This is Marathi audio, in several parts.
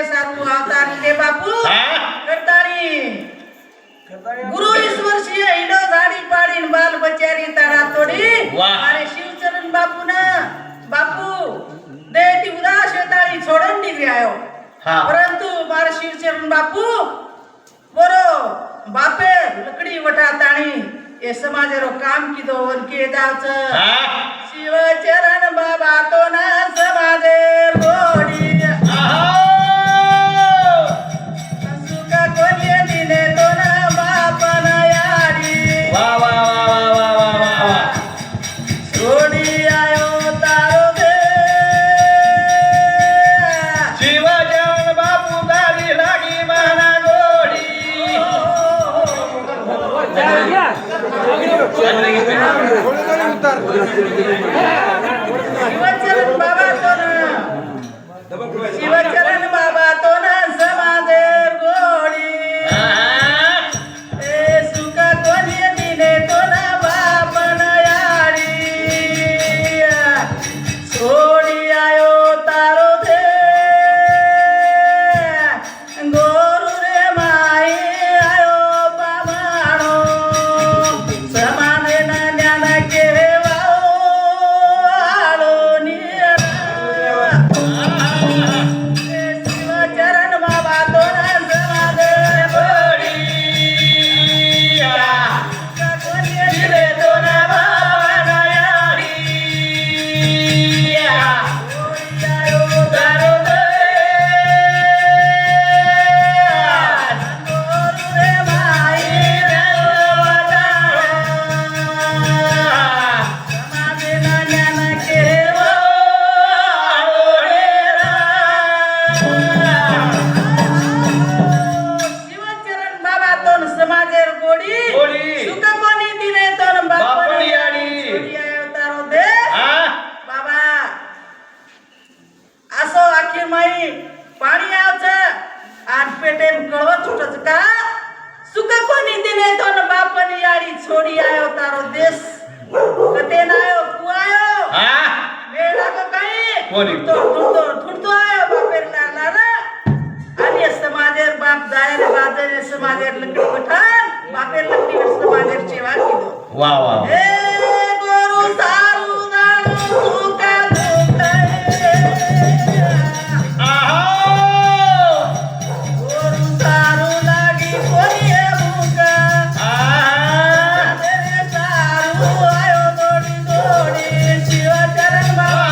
सारू अवतारी रे बापू करतारी गुरु ईश्वरशी हिडो झाडी पाडीन बाल बचारी तारा तोडी अरे शिवचरण बापू ना बापू देती उदास शेताळी छोडून निघली आयो परंतु मारे शिवचरण बापू बरो बापे लकडी वटा ताणी ए समाजेरो काम कीधो वन के जावच शिवचरण बाबा तो ना समाजेर गोडी सुका कोलिये दिने तो ना बापन याडी वा वा वा वा वा वा वा छोडी आयो तारो दे शिवजन बापू दारी लागी माना गोडी शिवचरण बाबा तो ना शिवचरण बाबा तो ना समाजेर गोडी ए सुका कोलिये दिने तो ना बापन याडी छोडी आयो तारो दे गोरु रे माई आयो बाबाणो समाने ना ज्ञान केवाओ आलो निरा शिवचरण बाबा तो ना समाजेर गोडी कोलिये दिने तो ना बापन याडी आयो तारो दे गोरु रे माई समाने ना ज्ञान केवाओ शिवचरण बाबा तोन समाजेर गोडी गोडी. सुख कोणी दिने तोन बापन बापन याडी. याडी आयो तारो दे बाबा असो आखी माई पाणी आवच आठ पेटेम कळवत छुटच का सुख कोणी दिने तोन बापन याडी छोडी आयो तारो देश कते नायो कुआयो वेळा को काही कोणी? ठुडतो आयो बापेर लाला आणि समाजेर बाप जायर बाजेर समाजेर लकडी पठाण बापेर लकडी समाजेर सेवा कीधो वा वा ए गोरु सारू दाणू सुका दुखे गोरु सारू लागी कोरिये मुका रे सारू आयो दोडी दोडी शिवचरण बाबा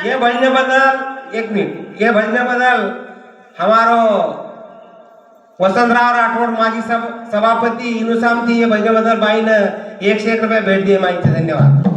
ये भजने बदल एक मिनट, ये भजने बदल हमारो वसंतराव राठौड़ माजी सभापति इनुसामती ये भजने बदल बाई ने 101 रुपये भेट दिए माई, धन्यवाद।